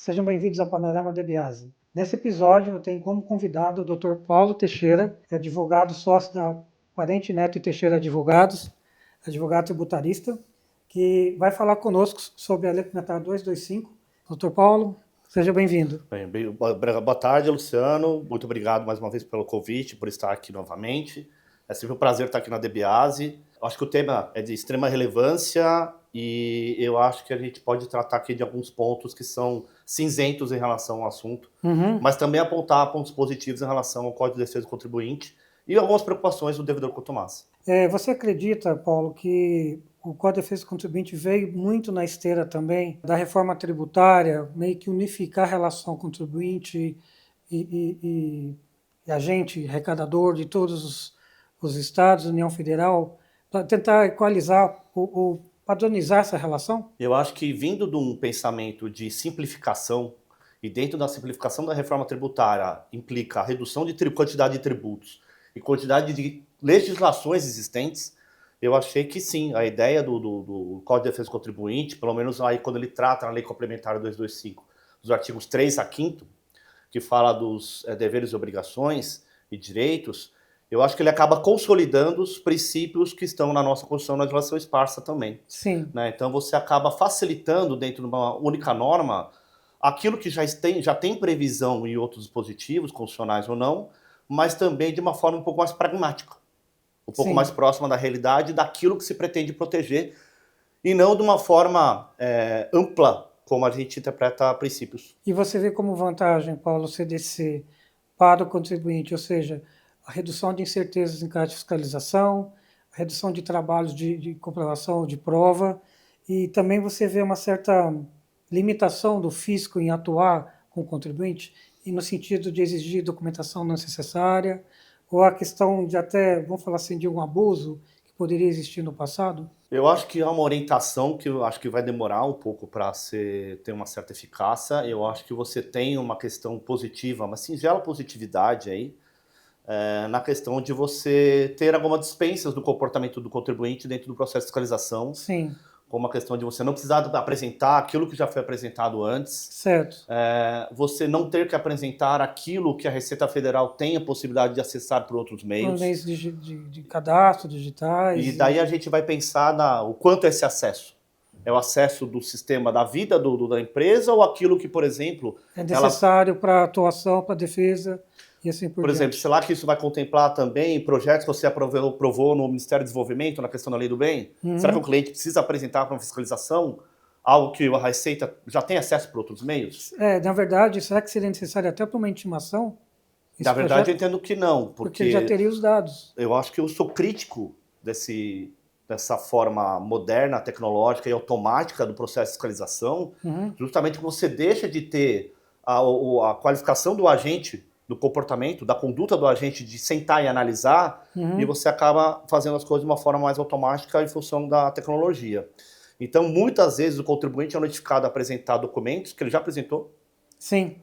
Sejam bem-vindos ao Panorama de Biase. Nesse episódio, eu tenho como convidado o Dr. Paulo Teixeira, que é advogado sócio da Parente Neto e Teixeira Advogados, advogado tributarista, que vai falar conosco sobre a Lei Complementar 225. Dr. Paulo, seja bem-vindo. Boa tarde, Luciano. Muito obrigado mais uma vez pelo convite, por estar aqui novamente. É sempre um prazer estar aqui na DBase. Acho que o tema é de extrema relevância e eu acho que a gente pode tratar aqui de alguns pontos que são cinzentos em relação ao assunto, mas também apontar pontos positivos em relação ao Código de Defesa do Contribuinte e algumas preocupações do devedor contumaz. Você acredita, Paulo, que o Código de Defesa do Contribuinte veio muito na esteira também da reforma tributária, meio que unificar a relação contribuinte e agente arrecadador de todos os estados, União Federal, para tentar equalizar ou padronizar essa relação? Eu acho que vindo de um pensamento de simplificação, e dentro da simplificação da reforma tributária implica a redução de quantidade de tributos e quantidade de legislações existentes, eu achei que sim, a ideia do Código de Defesa do Contribuinte, pelo menos aí quando ele trata na Lei Complementar 225, dos artigos 3 a 5º, que fala dos deveres e obrigações e direitos, eu acho que ele acaba consolidando os princípios que estão na nossa Constituição na legislação esparsa também. Sim. Né? Então você acaba facilitando dentro de uma única norma aquilo que já tem previsão em outros dispositivos, constitucionais ou não, mas também de uma forma um pouco mais pragmática, um pouco mais próxima da realidade, daquilo que se pretende proteger, e não de uma forma ampla, como a gente interpreta princípios. E você vê como vantagem, Paulo, o CDC para o contribuinte, ou seja, a redução de incertezas em caso de fiscalização, a redução de trabalhos de comprovação de prova, e também você vê uma certa limitação do fisco em atuar com o contribuinte, e no sentido de exigir documentação não necessária, ou a questão de até, vamos falar assim, de um abuso que poderia existir no passado? Eu acho que há uma orientação que eu acho que vai demorar um pouco para ter uma certa eficácia. Eu acho que você tem uma questão positiva, uma singela positividade aí, na questão de você ter algumas dispensas do comportamento do contribuinte dentro do processo de fiscalização. Sim. Como a questão de você não precisar apresentar aquilo que já foi apresentado antes. Certo. Você não ter que apresentar aquilo que a Receita Federal tem a possibilidade de acessar por outros meios. Meios de cadastro digitais. E daí a gente vai pensar o quanto é esse acesso. É o acesso do sistema da vida da empresa ou aquilo que, por exemplo... É necessário para a atuação, para a defesa e assim por diante. Exemplo, será que isso vai contemplar também projetos que você aprovou no Ministério do Desenvolvimento, na questão da Lei do Bem? Será que o cliente precisa apresentar para uma fiscalização algo que a Receita já tem acesso por outros meios? Na verdade, será que seria necessário até para uma intimação? Na verdade, eu entendo que não. Porque já teria os dados. Eu acho que eu sou crítico dessa forma moderna, tecnológica e automática do processo de fiscalização, justamente porque você deixa de ter a qualificação do agente, do comportamento, da conduta do agente de sentar e analisar, e você acaba fazendo as coisas de uma forma mais automática em função da tecnologia. Então, muitas vezes o contribuinte é notificado a apresentar documentos que ele já apresentou, sim,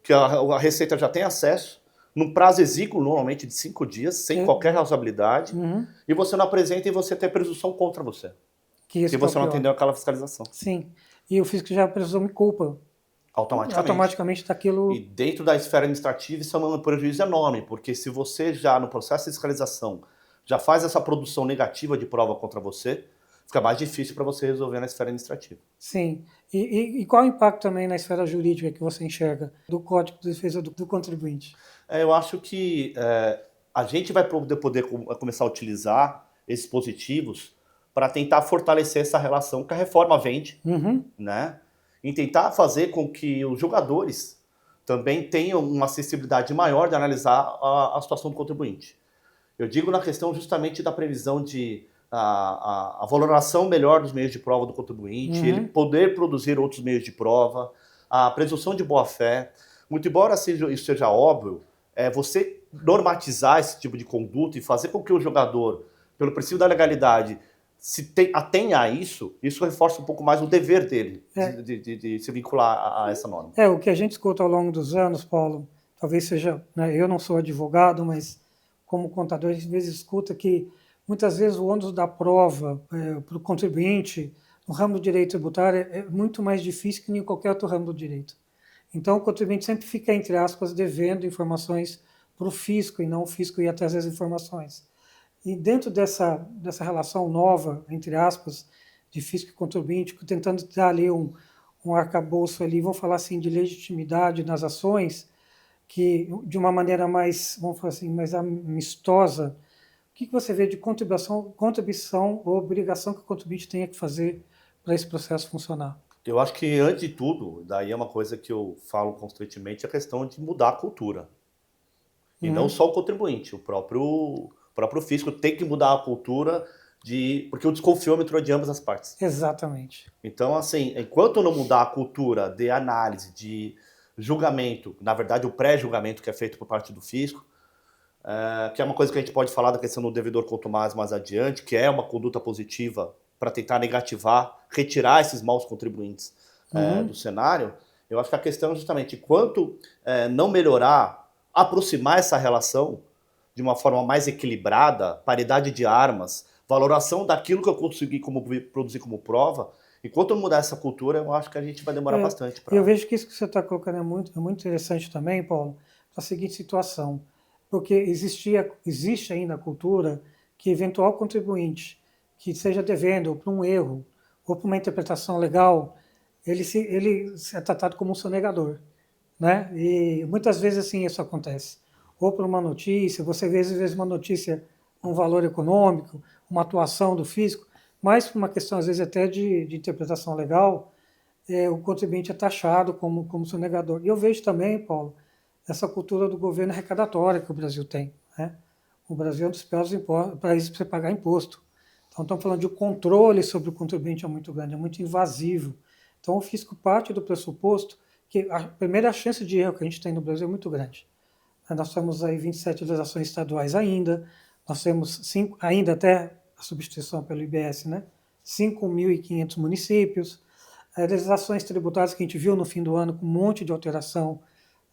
que a Receita já tem acesso, num prazo exíguo, normalmente de 5 dias, sem qualquer razoabilidade, e você não apresenta e você tem presunção contra você. Que você não atendeu aquela fiscalização. Sim, e o fisco já presume culpa. Automaticamente daquilo... E dentro da esfera administrativa isso é um prejuízo enorme, porque se você já, no processo de fiscalização, já faz essa produção negativa de prova contra você, fica mais difícil para você resolver na esfera administrativa. Sim. E qual o impacto também na esfera jurídica que você enxerga do Código de Defesa do Contribuinte? Eu acho que a gente vai poder começar a utilizar esses dispositivos para tentar fortalecer essa relação que a reforma vende, né? E tentar fazer com que os julgadores também tenham uma acessibilidade maior de analisar a situação do contribuinte. Eu digo na questão justamente da previsão de a valoração melhor dos meios de prova do contribuinte, ele poder produzir outros meios de prova, a presunção de boa-fé. Muito embora isso seja óbvio, você normatizar esse tipo de conduta e fazer com que o jogador, pelo princípio da legalidade, atenha a isso reforça um pouco mais o dever dele de se vincular a essa norma. O que a gente escuta ao longo dos anos, Paulo, talvez seja, né, eu não sou advogado, mas como contador a gente às vezes escuta que muitas vezes o ônus da prova para o contribuinte no ramo do direito tributário é muito mais difícil que em qualquer outro ramo do direito. Então, o contribuinte sempre fica, entre aspas, devendo informações para o fisco e não o fisco ir atrás das informações. E dentro dessa relação nova, entre aspas, de fisco e contribuinte, tentando dar ali um arcabouço ali, vamos falar assim, de legitimidade nas ações, que de uma maneira mais, vamos falar assim, mais amistosa, o que você vê de contribuição ou obrigação que o contribuinte tenha que fazer para esse processo funcionar? Eu acho que, antes de tudo, daí é uma coisa que eu falo constantemente, a questão de mudar a cultura. E não só o contribuinte, o próprio fisco tem que mudar a cultura, porque o desconfiômetro é de ambas as partes. Exatamente. Então, assim, enquanto não mudar a cultura de análise, de julgamento, na verdade o pré-julgamento que é feito por parte do fisco, que é uma coisa que a gente pode falar da questão do devedor contumaz mais adiante, que é uma conduta positiva para tentar negativar, retirar esses maus contribuintes do cenário. Eu acho que a questão é justamente enquanto não melhorar, aproximar essa relação de uma forma mais equilibrada, paridade de armas, valoração daquilo que eu consegui produzir como prova, enquanto não mudar essa cultura, eu acho que a gente vai demorar bastante para... Eu vejo que isso que você está colocando é muito interessante também, Paulo, para a seguinte situação, porque existe ainda a cultura que eventual contribuinte que seja devendo por um erro ou por uma interpretação legal, ele é tratado como um sonegador, né? E muitas vezes assim isso acontece. Ou por uma notícia, você vê às vezes uma notícia, um valor econômico, uma atuação do fisco, mas por uma questão às vezes até de interpretação legal, o contribuinte é taxado como sonegador. E eu vejo também, Paulo, essa cultura do governo arrecadatória que o Brasil tem, né? O Brasil é um dos piores países para você pagar imposto. Então, estamos falando de um controle sobre o contribuinte é muito grande, é muito invasivo. Então, o fisco parte do pressuposto que a primeira chance de erro que a gente tem no Brasil é muito grande. Nós temos aí 27 legislações estaduais ainda, nós temos ainda até a substituição pelo IBS, né? 5.500 municípios, legislações tributárias que a gente viu no fim do ano com um monte de alteração,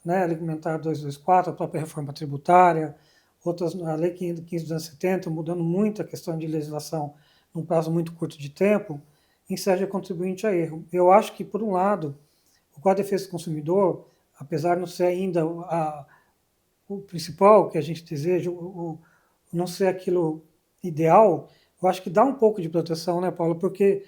né? A Lei Complementar 224, a própria reforma tributária, outras, a Lei 15 dos anos 70, mudando muito a questão de legislação num prazo muito curto de tempo, enseja contribuinte a erro. Eu acho que, por um lado, o Código de Defesa do Consumidor, apesar de não ser ainda o principal que a gente deseja, não ser aquilo ideal, eu acho que dá um pouco de proteção, né, Paulo? Porque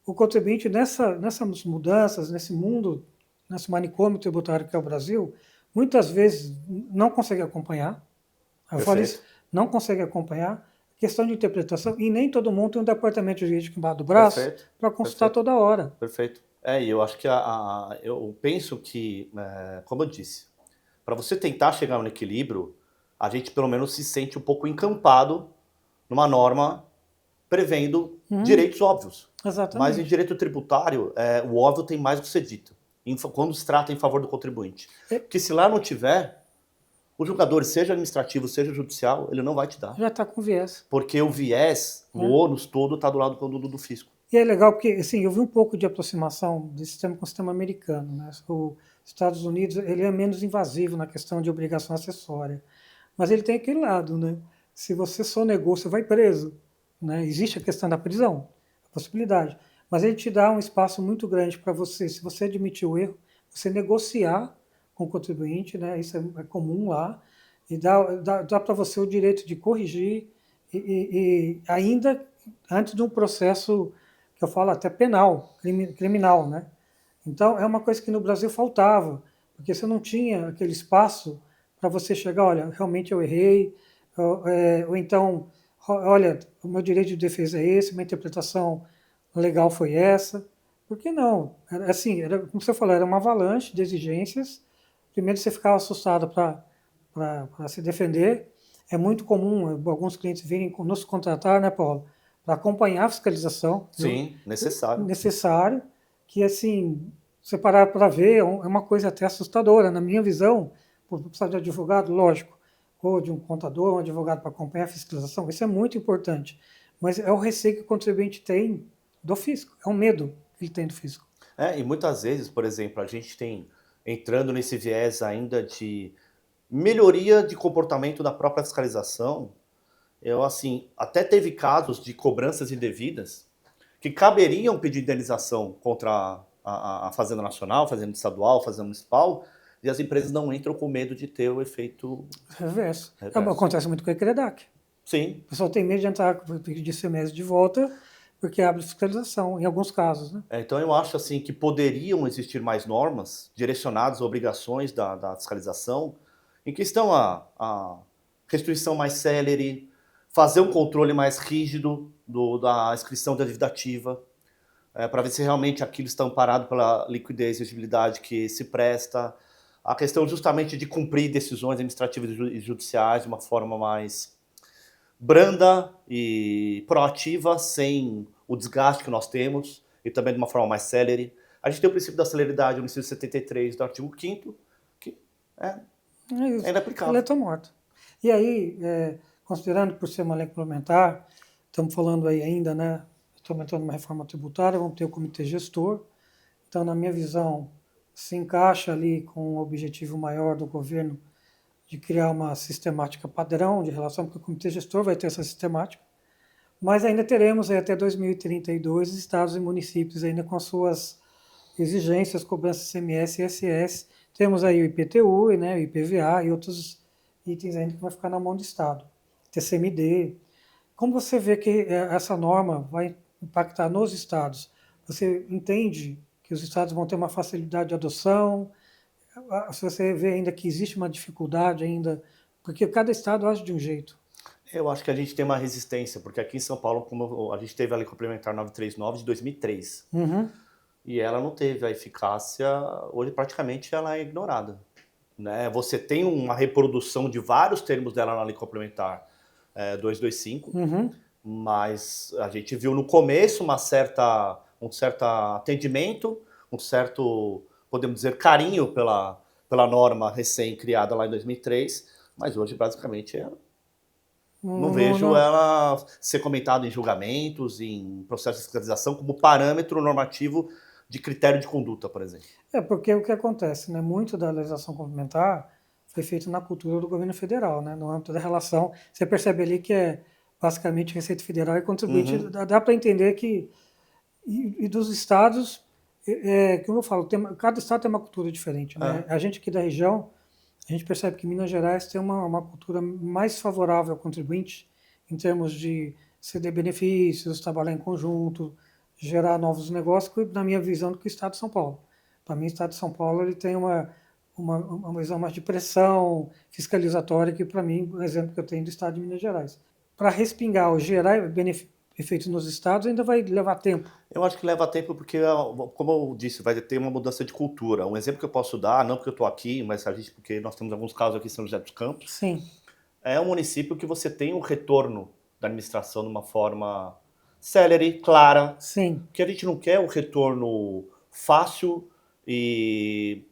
o contribuinte, nessas mudanças, nesse mundo, nesse manicômio tributário que é o Brasil, muitas vezes não consegue acompanhar. Eu falo isso, não consegue acompanhar. Questão de interpretação, e nem todo mundo tem um departamento jurídico embaixo do braço para consultar toda hora. Perfeito. E eu acho que eu penso que, como eu disse, para você tentar chegar no equilíbrio, a gente pelo menos se sente um pouco encampado numa norma prevendo direitos óbvios. Exatamente. Mas em direito tributário, o óbvio tem mais do que ser dito, quando se trata em favor do contribuinte. Porque se lá não tiver, o julgador, seja administrativo, seja judicial, ele não vai te dar. Já está com viés. Porque o viés, o ônus todo, está do lado do fisco. E é legal porque, assim, eu vi um pouco de aproximação desse sistema com o sistema americano, né? Os Estados Unidos, ele é menos invasivo na questão de obrigação acessória. Mas ele tem aquele lado, né? Se você sonegou, você vai preso, né? Existe a questão da prisão, a possibilidade. Mas ele te dá um espaço muito grande para você, se você admitir o erro, você negociar com o contribuinte, né? Isso é comum lá, e dá para você o direito de corrigir e ainda antes de um processo que eu falo até penal, criminal, né? Então, é uma coisa que no Brasil faltava, porque você não tinha aquele espaço para você chegar, olha, realmente eu errei, ou então, olha, o meu direito de defesa é esse, minha interpretação legal foi essa. Por que não? Assim, como você falou, era uma avalanche de exigências. Primeiro você ficava assustado para se defender. É muito comum alguns clientes virem nos contratar, né, Paulo? Para acompanhar a fiscalização. Sim, necessário. Necessário, que assim, você parar para ver, é uma coisa até assustadora. Na minha visão, por precisar de advogado, lógico, ou de um contador, um advogado para acompanhar a fiscalização, isso é muito importante. Mas é o receio que o contribuinte tem do fisco, é o medo que ele tem do fisco. E muitas vezes, por exemplo, a gente tem, entrando nesse viés ainda de melhoria de comportamento da própria fiscalização, até teve casos de cobranças indevidas que caberiam pedir indenização contra a Fazenda Nacional, a Fazenda Estadual, a Fazenda Municipal, e as empresas não entram com medo de ter o efeito reverso. reverso. Acontece muito com a Ecredac. Sim. O pessoal tem medo de entrar com o pedido de ICMS de volta, porque abre fiscalização, em alguns casos, né? Então eu acho assim que poderiam existir mais normas direcionadas a obrigações da fiscalização, em questão a restituição mais célere, fazer um controle mais rígido da inscrição da dívida ativa, para ver se realmente aquilo está amparado pela liquidez e exigibilidade que se presta, a questão justamente de cumprir decisões administrativas e judiciais de uma forma mais branda e proativa, sem o desgaste que nós temos, e também de uma forma mais célere. A gente tem o princípio da celeridade, no inciso 73 do artigo 5º, que é inaplicável. Ele está morto. E aí, considerando por ser uma lei complementar, estamos falando aí ainda, né? Estamos entrando numa reforma tributária, vamos ter o comitê gestor. Então, na minha visão, se encaixa ali com o objetivo maior do governo de criar uma sistemática padrão de relação, porque o comitê gestor vai ter essa sistemática, mas ainda teremos aí até 2032 estados e municípios ainda com as suas exigências, cobranças CMS e ISS. Temos aí o IPTU, né, o IPVA e outros itens ainda que vai ficar na mão do Estado. TCMD. Como você vê que essa norma vai impactar nos estados? Você entende que os estados vão ter uma facilidade de adoção? Se você vê ainda que existe uma dificuldade ainda, porque cada estado age de um jeito. Eu acho que a gente tem uma resistência, porque aqui em São Paulo, como a gente teve a Lei Complementar 939 de 2003, e ela não teve a eficácia, hoje praticamente ela é ignorada. Né? Você tem uma reprodução de vários termos dela na Lei Complementar 225, mas a gente viu no começo um certo atendimento, um certo, podemos dizer, carinho pela norma recém-criada lá em 2003, mas hoje basicamente não vejo ela ser comentada em julgamentos, em processos de fiscalização como parâmetro normativo de critério de conduta, por exemplo. Porque o que acontece, né? Muito da legislação complementar foi feito na cultura do governo federal, né? No âmbito da relação, você percebe ali que é basicamente Receita Federal e contribuinte. Dá para entender que e dos estados, como eu falo, cada estado tem uma cultura diferente, né? A gente aqui da região, a gente percebe que Minas Gerais tem uma cultura mais favorável ao contribuinte em termos de ceder benefícios, trabalhar em conjunto, gerar novos negócios, na minha visão, do que o Estado de São Paulo. Para mim, o Estado de São Paulo ele tem uma visão mais de pressão fiscalizatória, que para mim, o exemplo que eu tenho do Estado de Minas Gerais. Para respingar ou gerar efeitos nos estados, ainda vai levar tempo. Eu acho que leva tempo porque, como eu disse, vai ter uma mudança de cultura. Um exemplo que eu posso dar, não porque eu estou aqui, mas porque nós temos alguns casos aqui em São José dos Campos. Sim. É um município que você tem um retorno da administração de uma forma célere, clara. Sim. Que a gente não quer o retorno fácil e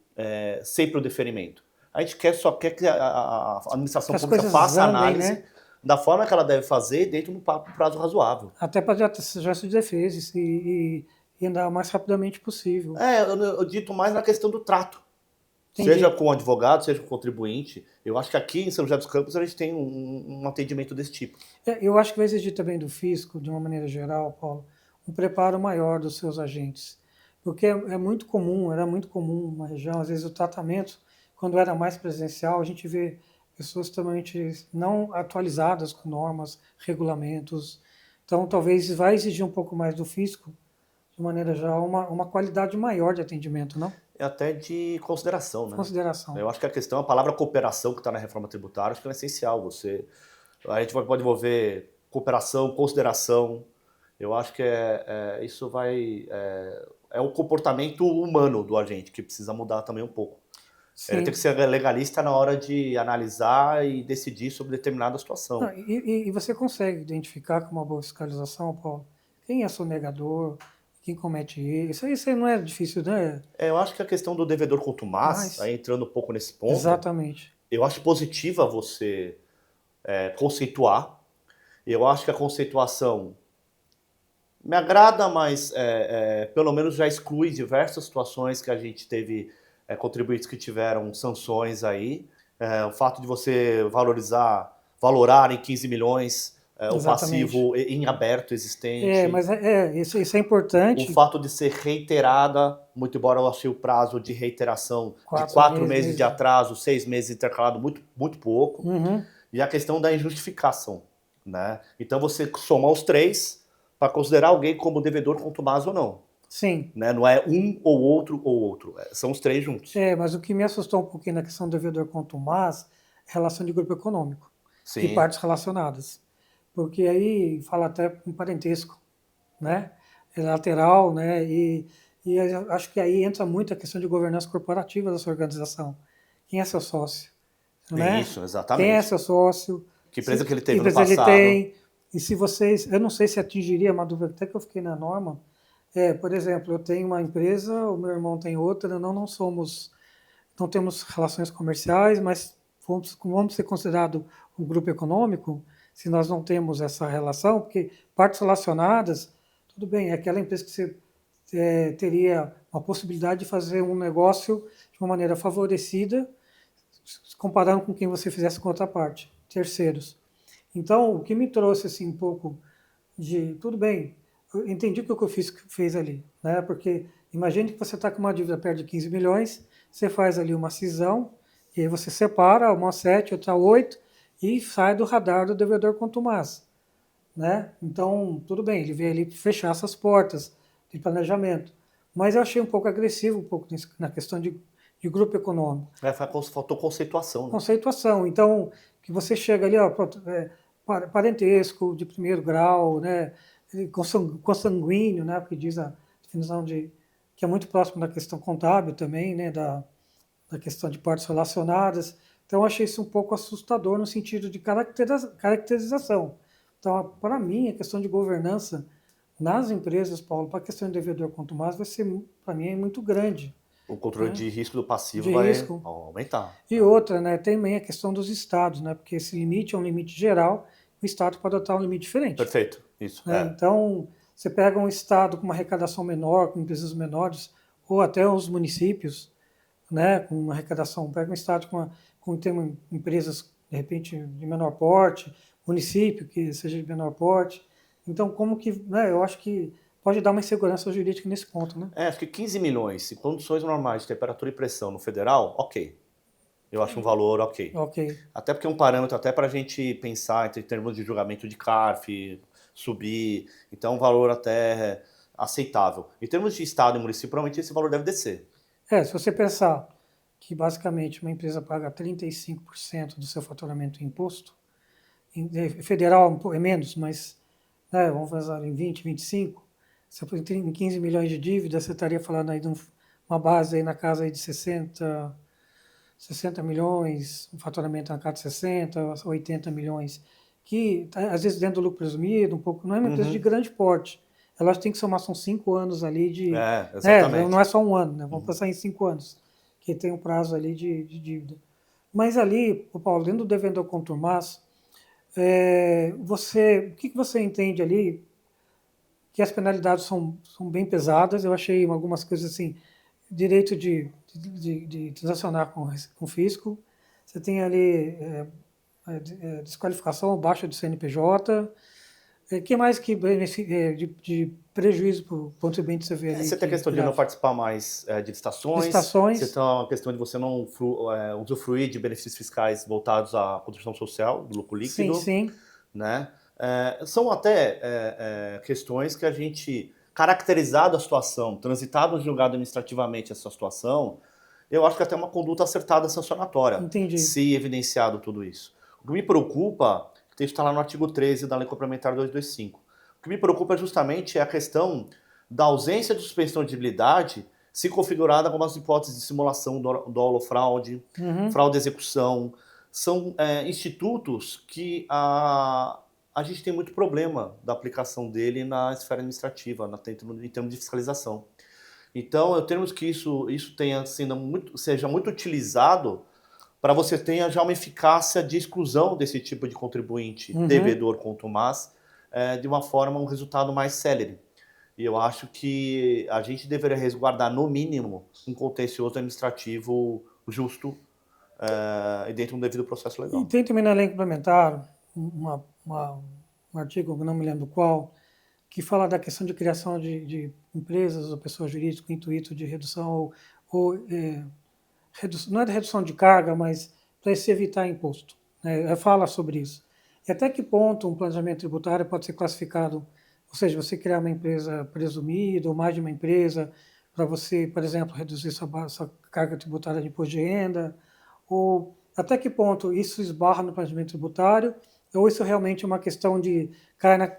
sempre o deferimento. A gente só quer que a administração pública faça a análise, né, da forma que ela deve fazer dentro de um prazo razoável. Até para gesto de defesa e andar o mais rapidamente possível. Eu dito mais na questão do trato. Entendi. Seja com o advogado, seja com o contribuinte. Eu acho que aqui em São José dos Campos a gente tem um atendimento desse tipo. Eu acho que vai exigir também do fisco, de uma maneira geral, Paulo, um preparo maior dos seus agentes. Porque era muito comum na região, às vezes o tratamento, quando era mais presencial, a gente vê pessoas totalmente não atualizadas com normas, regulamentos. Então, talvez vai exigir um pouco mais do fisco, de maneira geral, uma qualidade maior de atendimento, não? Até de consideração, né? Consideração. Eu acho que a palavra cooperação que está na reforma tributária, acho que é essencial. A gente pode envolver cooperação, consideração. Eu acho que isso é o comportamento humano do agente, que precisa mudar também um pouco. Sim. Ele tem que ser legalista na hora de analisar e decidir sobre determinada situação. E você consegue identificar com uma boa fiscalização, Paulo, quem é sonegador, quem comete isso. Isso aí não é difícil, né? Eu acho que a questão do devedor contumaz, aí entrando um pouco nesse ponto. Exatamente. Eu acho positiva você conceituar. Eu acho que a conceituação me agrada, mas pelo menos já exclui diversas situações que a gente teve contribuintes que tiveram sanções aí. O fato de você valorar em 15 milhões o Exatamente. passivo em aberto existente. Mas isso é O importante. fato de ser reiterada, muito embora eu achei o prazo de reiteração de 4 4 meses de meses. atraso, 6 meses intercalado, muito, muito pouco. Uhum. E a questão da injustificação, né? Então você soma os três para considerar alguém como devedor contumaz ou não. Sim. Né? Não é um ou outro. São os três juntos. Mas o que me assustou um pouquinho na questão do devedor contumaz é a relação de grupo econômico e Sim. partes relacionadas. Porque aí fala até em parentesco, né? É lateral, né? E eu acho que aí entra muito a questão de governança corporativa da sua organização. Quem é seu sócio, né? Isso, Quem é exatamente. seu sócio? Que empresa que ele Que teve no empresa ele passado. tem? E se vocês, eu não sei se atingiria uma dúvida até que eu fiquei na norma. Por exemplo, eu tenho uma empresa, o meu irmão tem outra, não temos relações comerciais, mas vamos ser considerado um grupo econômico se nós não temos essa relação, porque partes relacionadas, tudo bem, é aquela empresa que você teria uma possibilidade de fazer um negócio de uma maneira favorecida, comparando com quem você fizesse com outra parte, terceiros. Então, o que me trouxe assim um pouco de, tudo bem, eu entendi o que eu fez ali, né? Porque imagine que você está com uma dívida perto de 15 milhões, você faz ali uma cisão, e aí você separa uma 7, outra 8, e sai do radar do devedor contumaz, né? Então, tudo bem, ele veio ali fechar essas portas de planejamento. Mas eu achei um pouco agressivo, um pouco na questão de grupo econômico. Faltou conceituação, né? Conceituação. Então, que você chega ali, ó, parentesco de primeiro grau, né, consanguíneo, né, porque diz a definição de que é muito próximo da questão contábil também, né, da questão de partes relacionadas. Então, eu achei isso um pouco assustador no sentido de caracterização. Então, para mim, a questão de governança nas empresas, Paulo, para a questão de devedor contumaz, vai ser, para mim, muito grande. O controle Né? de risco do passivo De vai risco. aumentar. E outra, né, também a questão dos estados, né, porque esse limite é um limite geral, o estado pode adotar um limite diferente. Perfeito, isso. Né? Então, você pega um estado com uma arrecadação menor, com empresas menores, ou até os municípios, né, com uma arrecadação, pega um estado tem empresas, de repente, de menor porte, município que seja de menor porte. Então, como que, né, eu acho que pode dar uma insegurança jurídica nesse ponto, né? Acho que 15 milhões, em condições normais de temperatura e pressão no federal, ok. Eu acho um valor ok. Ok. Até porque é um parâmetro até para a gente pensar em termos de julgamento de CARF, subir. Então, um valor até aceitável. Em termos de estado e município, provavelmente esse valor deve descer. Se você pensar que basicamente uma empresa paga 35% do seu faturamento em imposto, federal é menos, mas né, vamos fazer em 20, 25, se você tem 15 milhões de dívidas, você estaria falando aí de uma base aí na casa aí de 60 milhões, um faturamento na casa de 60, 80 milhões, que às vezes dentro do lucro presumido, um pouco, não é uma empresa de grande porte. Ela tem que somar, são 5 anos ali de. Exatamente. Não é só um ano, né? Vamos pensar em 5 anos, que tem um prazo ali de dívida. Mas ali, o Paulo, dentro do devedor contumaz, o que você entende ali? Que as penalidades são bem pesadas. Eu achei algumas coisas assim, direito de transacionar com fisco. Você tem ali desqualificação ou baixa do CNPJ. O que mais que de prejuízo para o contribuinte você vê ali? Você tem a questão de não participar mais de licitações. Licitações. Você tem a questão de você não usufruir de benefícios fiscais voltados à contribuição social, do lucro líquido. Sim. Né? São até questões que a gente, caracterizado a situação, transitado julgado administrativamente essa situação, eu acho que até uma conduta acertada sancionatória. Entendi. Se evidenciado tudo isso. O que me preocupa, que está lá no artigo 13 da Lei Complementar 225, o que me preocupa justamente é a questão da ausência de suspensão de edibilidade se configurada como as hipóteses de simulação, dolo, fraude, fraude de execução. São institutos que a gente tem muito problema da aplicação dele na esfera administrativa, em termos de fiscalização. Então, temos que isso seja muito utilizado para você tenha já uma eficácia de exclusão desse tipo de contribuinte devedor contumaz de uma forma, um resultado mais célere. E eu acho que a gente deveria resguardar, no mínimo, um contencioso administrativo justo e dentro de um devido processo legal. E tem também na lei complementar uma um artigo, não me lembro qual, que fala da questão de criação de empresas ou pessoas jurídicas com intuito de redução não é de redução de carga, mas para se evitar imposto. Né? Fala sobre isso. E até que ponto um planejamento tributário pode ser classificado, ou seja, você criar uma empresa presumida ou mais de uma empresa para você, por exemplo, reduzir sua carga tributária de imposto de renda, ou até que ponto isso esbarra no planejamento tributário, ou isso realmente é uma questão de cair na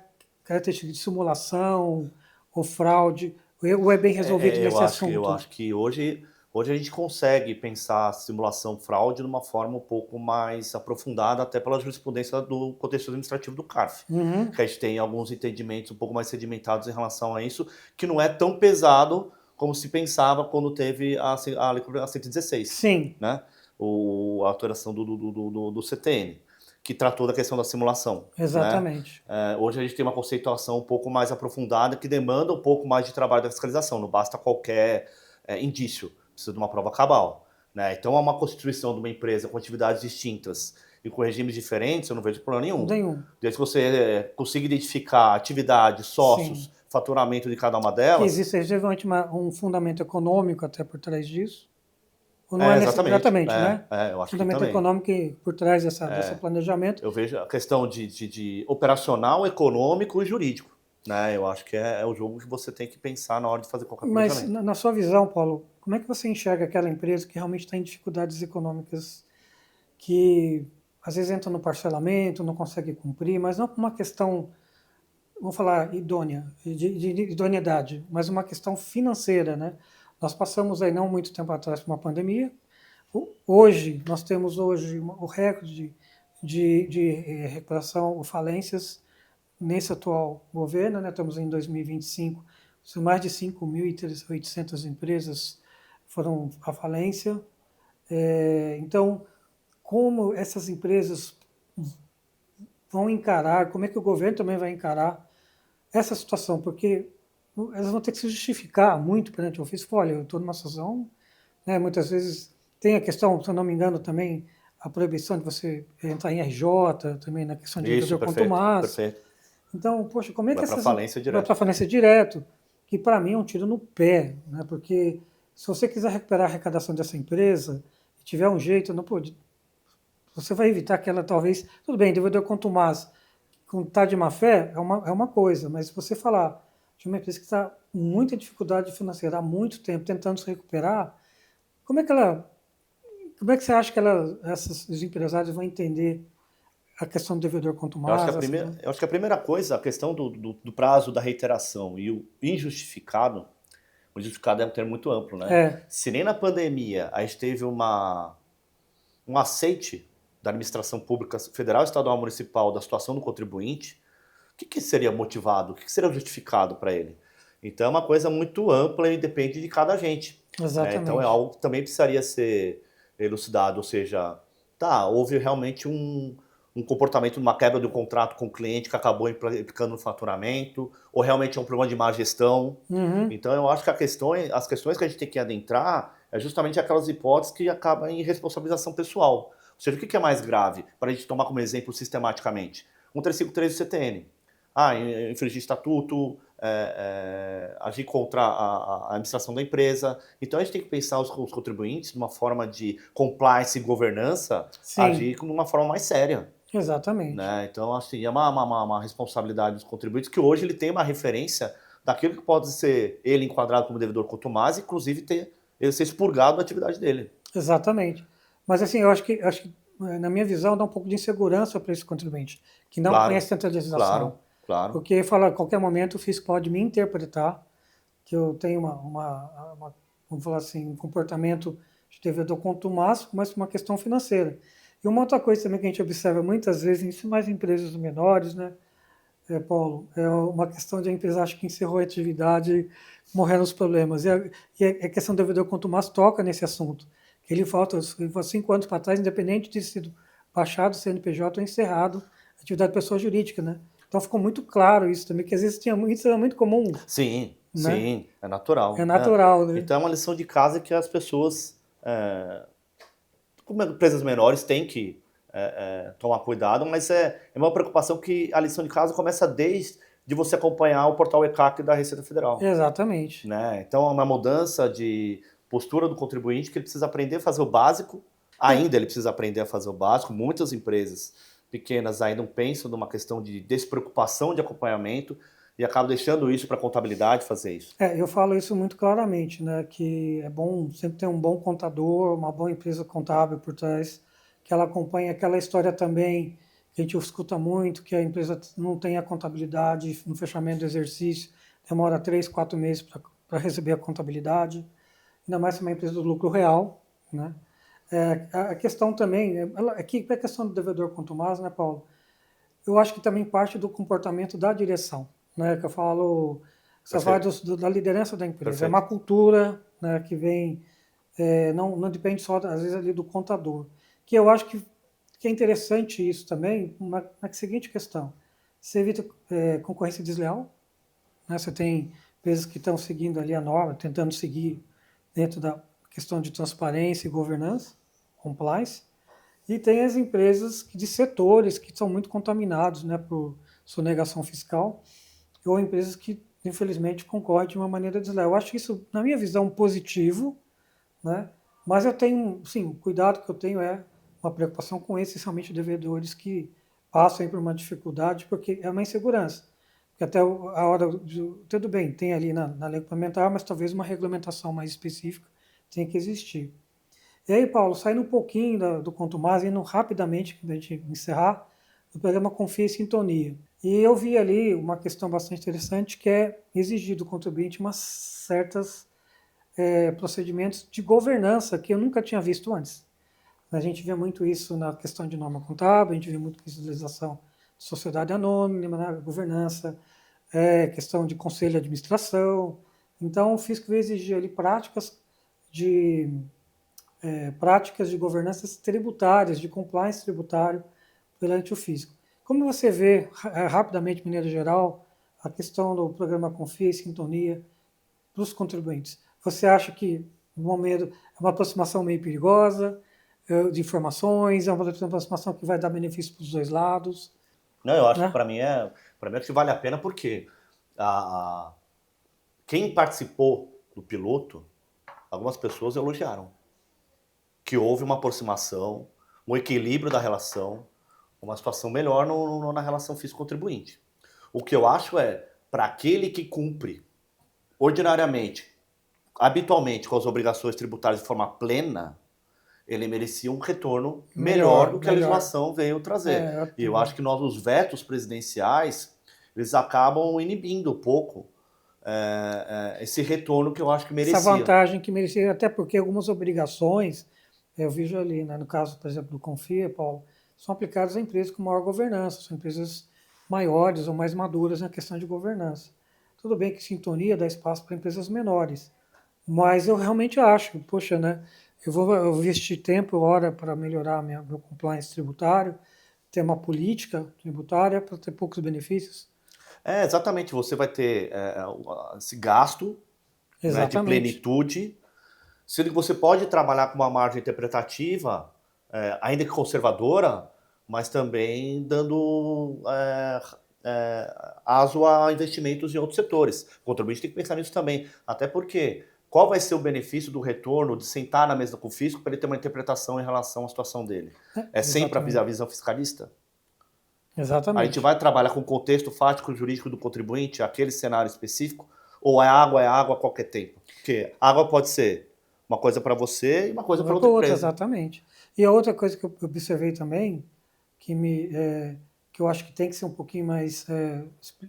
característica de simulação ou fraude, ou é bem resolvido nesse assunto? Eu acho que hoje a gente consegue pensar a simulação fraude de uma forma um pouco mais aprofundada, até pela jurisprudência do contexto administrativo do CARF. Uhum. Que a gente tem alguns entendimentos um pouco mais sedimentados em relação a isso, que não é tão pesado como se pensava quando teve a Lei 116. Sim. Né? A alteração do CTN, que tratou da questão da simulação. Exatamente. Né? Hoje a gente tem uma conceituação um pouco mais aprofundada que demanda um pouco mais de trabalho da fiscalização, não basta qualquer indício, precisa de uma prova cabal. Né? Então, uma constituição de uma empresa com atividades distintas e com regimes diferentes, eu não vejo problema nenhum. Desde que você consiga identificar atividades, sócios, sim, faturamento de cada uma delas. Que existe geralmente um fundamento econômico até por trás disso. Ou não exatamente, né? Eu acho fundamento que econômico por trás desse planejamento. Eu vejo a questão de operacional, econômico e jurídico. Né? Eu acho que é o jogo que você tem que pensar na hora de fazer qualquer planejamento. Mas na sua visão, Paulo, como é que você enxerga aquela empresa que realmente está em dificuldades econômicas, que às vezes entra no parcelamento, não consegue cumprir, mas não por uma questão, vamos falar, de idoneidade, mas uma questão financeira, né? Nós passamos aí não muito tempo atrás por uma pandemia. Hoje, nós temos o recorde de recuperação ou falências nesse atual governo, né? Estamos em 2025, mais de 5.800 empresas foram à falência. Então, como essas empresas vão encarar, como é que o governo também vai encarar essa situação? Porque elas vão ter que se justificar muito perante o ofício. Olha, eu estou numa situação, né, muitas vezes tem a questão, se eu não me engano, também a proibição de você entrar em RJ, também na questão de devedor contumaz. Perfeito. Então, poxa, como é que essas... Vai para falência direto, que para mim é um tiro no pé, né? Porque se você quiser recuperar a arrecadação dessa empresa e tiver um jeito, não pode, você vai evitar que ela talvez, tudo bem, devedor contumaz, com tá de má fé, é uma coisa, mas se você falar de uma empresa que está com muita dificuldade financeira há muito tempo, tentando se recuperar, como é que você acha que os empresários vão entender a questão do devedor contumaz? Eu acho que a primeira coisa, a questão do prazo da reiteração e o injustificado, o injustificado é um termo muito amplo, né? Se nem na pandemia a gente teve um aceite da administração pública federal, estadual, municipal da situação do contribuinte, o que seria motivado, o que seria justificado para ele? Então é uma coisa muito ampla e depende de cada agente. Exatamente. Então é algo que também precisaria ser elucidado, ou seja, houve realmente um comportamento, uma quebra do contrato com o cliente que acabou implicando no faturamento, ou realmente é um problema de má gestão. Uhum. Então eu acho que as questões que a gente tem que adentrar é justamente aquelas hipóteses que acabam em responsabilização pessoal. Ou seja, o que é mais grave, para a gente tomar como exemplo sistematicamente? 1353 do CTN. Infringir estatuto, agir contra a administração da empresa. Então a gente tem que pensar os contribuintes de uma forma de compliance e governança, sim, agir de uma forma mais séria. Exatamente. Né? Então, assim, é uma responsabilidade dos contribuintes que hoje ele tem uma referência daquilo que pode ser ele enquadrado como devedor contumaz, inclusive ele ser expurgado da atividade dele. Exatamente. Mas assim, eu acho que na minha visão dá um pouco de insegurança para esse contribuinte, que não conhece tanta legislação. Claro. Porque fala, a qualquer momento o fisco pode me interpretar que eu tenho vamos falar assim, um comportamento de devedor contumaz, mas uma questão financeira. E uma outra coisa também que a gente observa muitas vezes, em mais empresas menores, né, Paulo, é uma questão de a empresa acha que encerrou a atividade, morreram os problemas. E a questão do devedor contumaz toca nesse assunto. Ele falta 5 anos para trás, independente de ter sido baixado o CNPJ ou encerrado a atividade de pessoa jurídica, né? Então ficou muito claro isso também, que às vezes isso era muito comum. Sim, né? Sim, é natural. É natural, né? Então é uma lição de casa que as pessoas, como empresas menores, têm que tomar cuidado, mas é uma preocupação que a lição de casa começa desde de você acompanhar o portal ECAC da Receita Federal. Exatamente. Né? Então é uma mudança de postura do contribuinte que ele precisa aprender a fazer o básico, ainda ele precisa aprender a fazer o básico. Muitas empresas pequenas ainda não pensam numa questão de despreocupação de acompanhamento e acabam deixando isso para a contabilidade fazer isso. Eu falo isso muito claramente, né, que é bom sempre ter um bom contador, uma boa empresa contábil por trás, que ela acompanhe aquela história também, que a gente escuta muito, que a empresa não tem a contabilidade no fechamento do exercício, demora 3, 4 meses para receber a contabilidade, ainda mais se é uma empresa do lucro real, né? A questão também, aqui é a questão do devedor contumaz, né, Paulo? Eu acho que também parte do comportamento da direção, né, que eu falo, você vai da liderança da empresa. Perfeito. É uma cultura, né, que vem, não depende só, às vezes, ali do contador. Que eu acho que é interessante isso também, na seguinte questão. Você evita concorrência desleal, né, você tem empresas que estão seguindo ali a norma, tentando seguir dentro da questão de transparência e governança, compliance, e tem as empresas de setores que são muito contaminados, né, por sonegação fiscal, ou empresas que, infelizmente, concorrem de uma maneira desleal. Eu acho isso, na minha visão, positivo, né, mas eu tenho, sim, o cuidado que eu tenho é uma preocupação com essencialmente devedores que passam aí por uma dificuldade, porque é uma insegurança. Porque até a hora, tudo bem, tem ali na lei complementar, mas talvez uma regulamentação mais específica tenha que existir. E aí, Paulo, saindo um pouquinho do Contumaz, indo rapidamente, para a gente encerrar, do programa Confia e Sintonia. E eu vi ali uma questão bastante interessante, que é exigir do contribuinte umas certas procedimentos de governança que eu nunca tinha visto antes. A gente vê muito isso na questão de norma contábil, a gente vê muito isso na legislação de sociedade anônima, na governança, questão de conselho de administração. Então, o fisco vai exigir ali de práticas de governanças tributárias, de compliance tributário perante o fisco. Como você vê, rapidamente, de maneira geral, a questão do programa Confia e Sintonia para os contribuintes? Você acha que, no momento, é uma aproximação meio perigosa de informações, é uma aproximação que vai dar benefício para os dois lados? Não, eu acho Né? que para mim acho que vale a pena porque quem participou do piloto, algumas pessoas elogiaram. Que houve uma aproximação, um equilíbrio da relação, uma situação melhor na relação fisco-contribuinte. O que eu acho para aquele que cumpre ordinariamente, habitualmente com as obrigações tributárias de forma plena, ele merecia um retorno melhor do que a legislação veio trazer. E eu acho que os vetos presidenciais, eles acabam inibindo um pouco esse retorno que eu acho que merecia. Essa vantagem que merecia, até porque algumas obrigações, eu vejo ali, né, no caso, por exemplo, do Confia, Paulo, são aplicadas a empresas com maior governança, são empresas maiores ou mais maduras na questão de governança. Tudo bem que sintonia dá espaço para empresas menores, mas eu realmente acho, poxa, né, eu vou investir tempo e hora para melhorar meu compliance tributário, ter uma política tributária para ter poucos benefícios. Exatamente, você vai ter esse gasto, né, de plenitude, sendo que você pode trabalhar com uma margem interpretativa, ainda que conservadora, mas também dando aso a investimentos em outros setores. O contribuinte tem que pensar nisso também, até porque qual vai ser o benefício do retorno de sentar na mesa com o fisco para ele ter uma interpretação em relação à situação dele? É sempre a visão fiscalista? Exatamente. A gente vai trabalhar com o contexto fático jurídico do contribuinte, aquele cenário específico, ou é água a qualquer tempo? Porque água pode ser uma coisa para você e uma coisa para outra empresa. Exatamente. E a outra coisa que eu observei também, que eu acho que tem que ser um pouquinho mais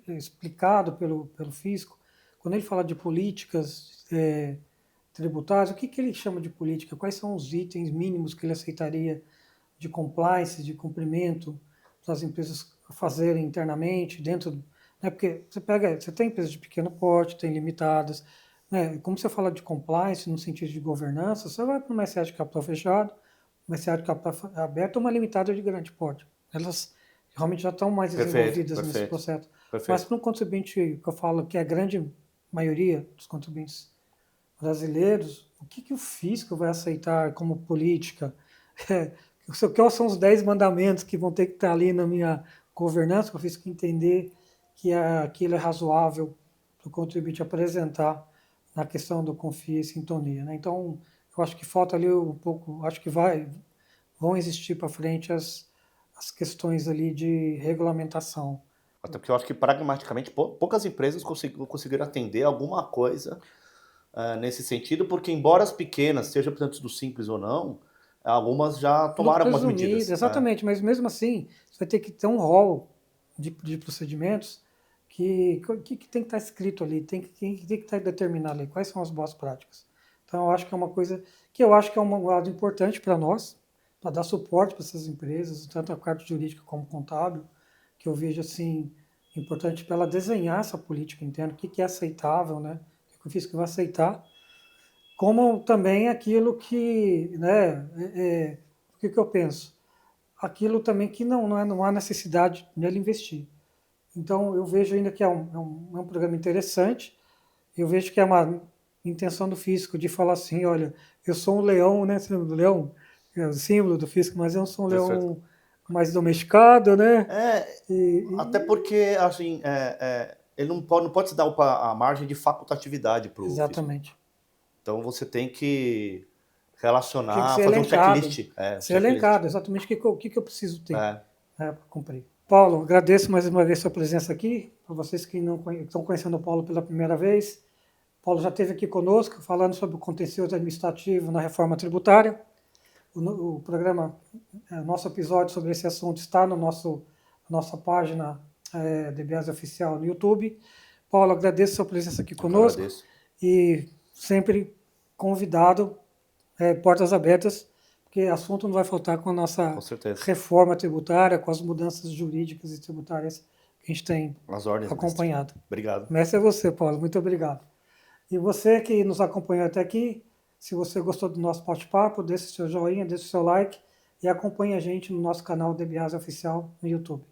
explicado pelo fisco, quando ele fala de políticas tributárias, o que ele chama de política? Quais são os itens mínimos que ele aceitaria de compliance, de cumprimento para as empresas fazerem internamente, dentro, né? Porque você tem empresas de pequeno porte, tem limitadas, né? Como você fala de compliance no sentido de governança, você vai para uma SA de capital fechado, uma SA de capital aberto ou uma limitada de grande porte. Elas realmente já estão mais desenvolvidas nesse processo. Mas para um contribuinte, que eu falo que é a grande maioria dos contribuintes brasileiros, o que o fisco vai aceitar como política? quais são os 10 mandamentos que vão ter que estar ali na minha governança, que eu fiz que entender que aquilo é razoável para o contribuinte apresentar na questão do confia e sintonia, né? Então, eu acho que falta ali um pouco, acho que vão existir para frente as questões ali de regulamentação. Até porque eu acho que pragmaticamente poucas empresas conseguiram atender alguma coisa nesse sentido, porque embora as pequenas, seja portanto do simples ou não, algumas já tomaram algumas medidas. Exatamente, mas mesmo assim, você vai ter que ter um rol de procedimentos que tem que estar escrito ali, tem que estar determinado ali, quais são as boas práticas. Então, eu acho que é uma coisa que eu acho que é um lado importante para nós, para dar suporte para essas empresas, tanto a parte jurídica como contábil, que eu vejo assim importante para ela desenhar essa política interna, o que é aceitável, né? O que o fisco vai aceitar, como também aquilo que, né? O que eu penso? Aquilo também que não há necessidade nele investir. Então, eu vejo ainda que é um programa interessante. Eu vejo que é uma intenção do fisco de falar assim, olha, eu sou um leão, né? Você lembra do leão? É o símbolo do fisco, mas eu sou um leão mais domesticado, né? Até porque, assim, ele não pode se dar a margem de facultatividade para o fisco. Exatamente. Então, você tem que relacionar, fazer elencado, um checklist. Ser elencado, exatamente o que eu preciso ter para cumprir. Paulo, agradeço mais uma vez a sua presença aqui. Para vocês que não estão conhecendo o Paulo pela primeira vez, Paulo já esteve aqui conosco falando sobre o contencioso administrativo na reforma tributária. O programa, nosso episódio sobre esse assunto está no nossa página DBAS Oficial no YouTube. Paulo, agradeço a sua presença aqui conosco. Agradeço. E sempre convidado, portas abertas, porque assunto não vai faltar com a nossa reforma tributária, com as mudanças jurídicas e tributárias que a gente tem acompanhado. Mestre. Obrigado. Mestre é você, Paulo. Muito obrigado. E você que nos acompanhou até aqui, se você gostou do nosso bate-papo, deixe seu joinha, deixe seu like e acompanhe a gente no nosso canal DBAS Oficial no YouTube.